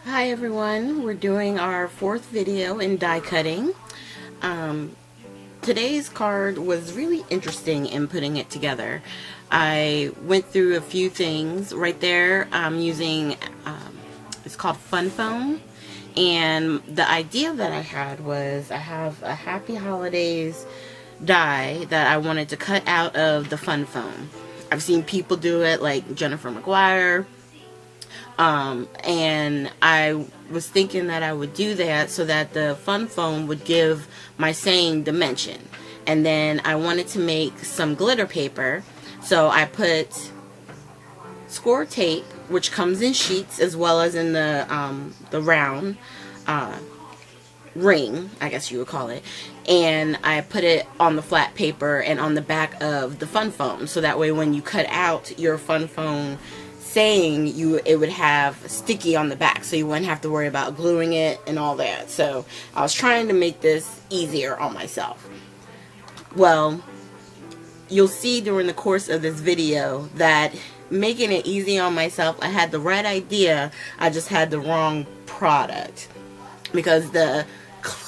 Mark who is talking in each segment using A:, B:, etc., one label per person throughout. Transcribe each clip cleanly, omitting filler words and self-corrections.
A: Hi everyone, we're doing our fourth video in die cutting. Today's card was really interesting in putting it together. I went through a few things. Right there I'm using, it's called Fun Foam, and the idea that I had was I have a Happy Holidays die that I wanted to cut out of the Fun Foam. I've seen people do it like Jennifer McGuire. And I was thinking that I would do that so that the Fun Foam would give my saying dimension. And then I wanted to make some glitter paper, so I put score tape, which comes in sheets as well as in the round ring, I guess you would call it, and I put it on the flat paper and on the back of the Fun Foam, so that way when you cut out your Fun Foam saying, it would have sticky on the back, so you wouldn't have to worry about gluing it and all that. So I was trying to make this easier on myself. Well, you'll see during the course of this video that making it easy on myself, I had the right idea, I just had the wrong product, because the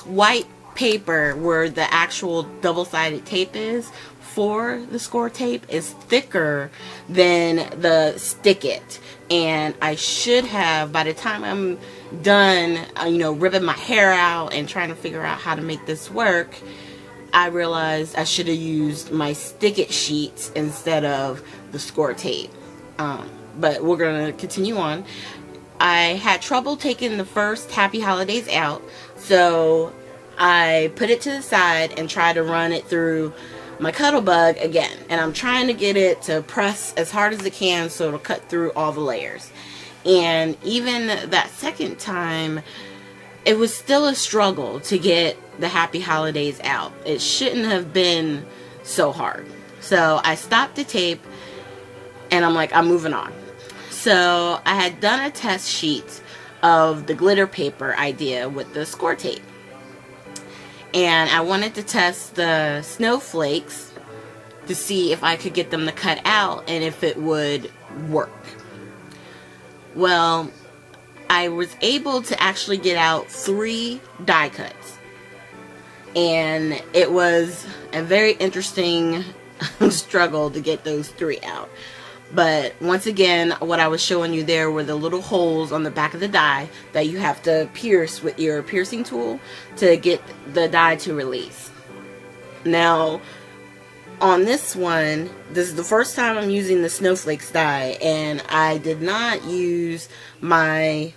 A: white paper where the actual double-sided tape is for the score tape is thicker than the stick it, and I should have, by the time I'm done ripping my hair out and trying to figure out how to make this work, I realized I should have used my stick it sheets instead of the score tape. But we're gonna continue on. I had trouble taking the first Happy Holidays out, so I put it to the side and tried to run it through my Cuttlebug again, and I'm trying to get it to press as hard as it can so it'll cut through all the layers. And even that second time, it was still a struggle to get the Happy Holidays out. It shouldn't have been so hard. So I stopped the tape and I'm like, I'm moving on. So I had done a test sheet of the glitter paper idea with the score tape, and I wanted to test the snowflakes to see if I could get them to cut out and if it would work. Well, I was able to actually get out 3 die cuts, and it was a very interesting struggle to get those 3 out. But once again, what I was showing you there were the little holes on the back of the die that you have to pierce with your piercing tool to get the die to release. Now, on this one, this is the first time I'm using the snowflakes die, and I did not use my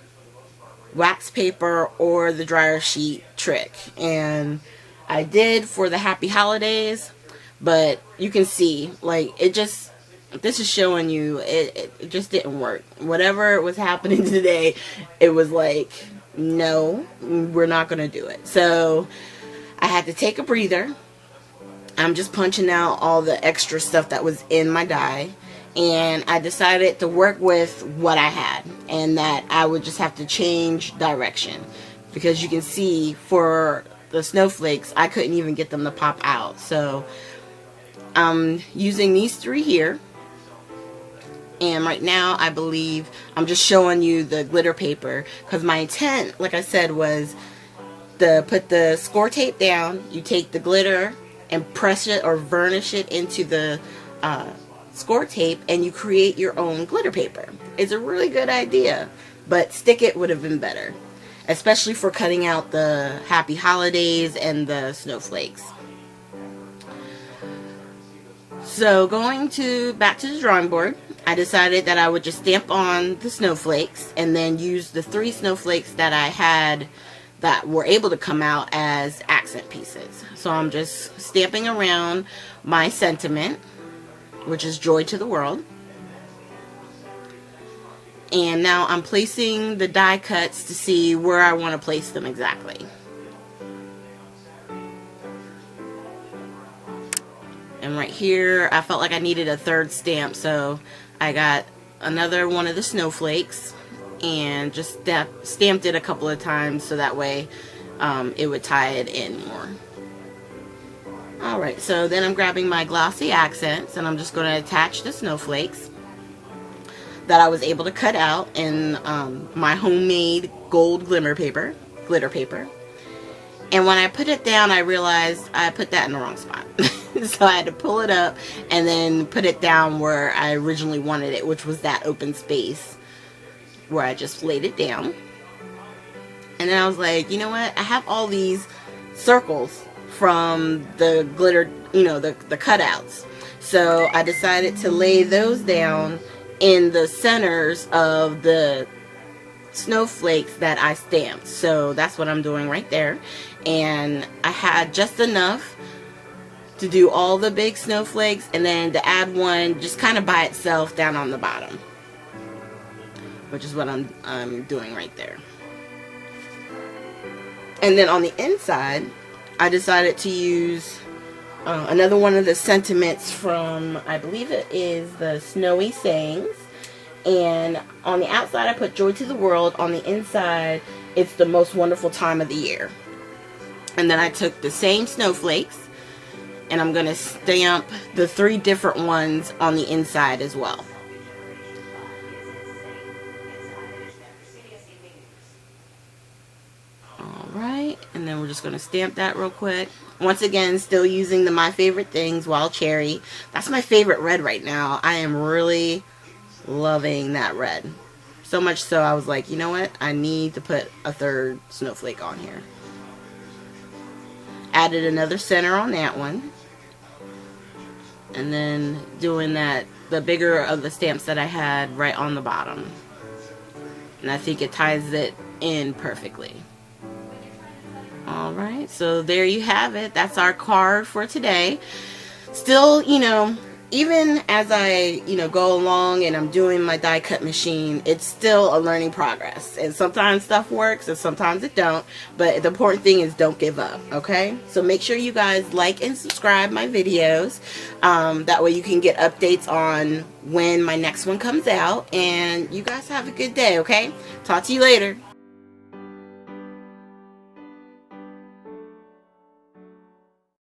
A: wax paper or the dryer sheet trick. And I did for the Happy Holidays, but you can see, like, this is showing you, it just didn't work. Whatever was happening today, it was like, no, we're not going to do it. So I had to take a breather. I'm just punching out all the extra stuff that was in my die, and I decided to work with what I had, and that I would just have to change direction, because you can see for the snowflakes, I couldn't even get them to pop out. So I'm using these 3 here. And right now, I believe I'm just showing you the glitter paper, because my intent, like I said, was to put the score tape down. You take the glitter and press it or varnish it into the score tape, and you create your own glitter paper. It's a really good idea, but stick it would have been better, especially for cutting out the Happy Holidays and the snowflakes. So going back to the drawing board, I decided that I would just stamp on the snowflakes and then use the 3 snowflakes that I had that were able to come out as accent pieces. So I'm just stamping around my sentiment, which is joy to the world. And now I'm placing the die cuts to see where I want to place them exactly. And right here, I felt like I needed a 3rd stamp, so I got another one of the snowflakes and just stamped it a couple of times so that way it would tie it in more. Alright, so then I'm grabbing my glossy accents and I'm just going to attach the snowflakes. that I was able to cut out in my homemade gold glitter paper. And when I put it down, I realized I put that in the wrong spot. So I had to pull it up and then put it down where I originally wanted it, which was that open space where I just laid it down. And then I was like, you know what? I have all these circles from the glitter, you know, the cutouts. So I decided to lay those down in the centers of the snowflakes that I stamped. So that's what I'm doing right there. And I had just enough to do all the big snowflakes, and then to add one just kind of by itself down on the bottom, which is what I'm doing right there. And then on the inside, I decided to use another one of the sentiments from, I believe it is the Snowy Sayings. And on the outside, I put joy to the world. On the inside, it's the most wonderful time of the year. And then I took the same snowflakes, and I'm going to stamp the 3 different ones on the inside as well. Alright, and then we're just going to stamp that real quick. Once again, still using the My Favorite Things Wild Cherry. That's my favorite red right now. I am really loving that red. So much so I was like, you know what? I need to put a 3rd snowflake on here. Added another center on that one. And then doing that, the bigger of the stamps that I had right on the bottom. And I think it ties it in perfectly. Alright, so there you have it. That's our card for today. Still, you know, even as I, you know, go along and I'm doing my die cut machine, it's still a learning progress. And sometimes stuff works and sometimes it don't. But the important thing is don't give up, okay? So make sure you guys like and subscribe my videos. That way you can get updates on when my next one comes out. And you guys have a good day, okay? Talk to you later.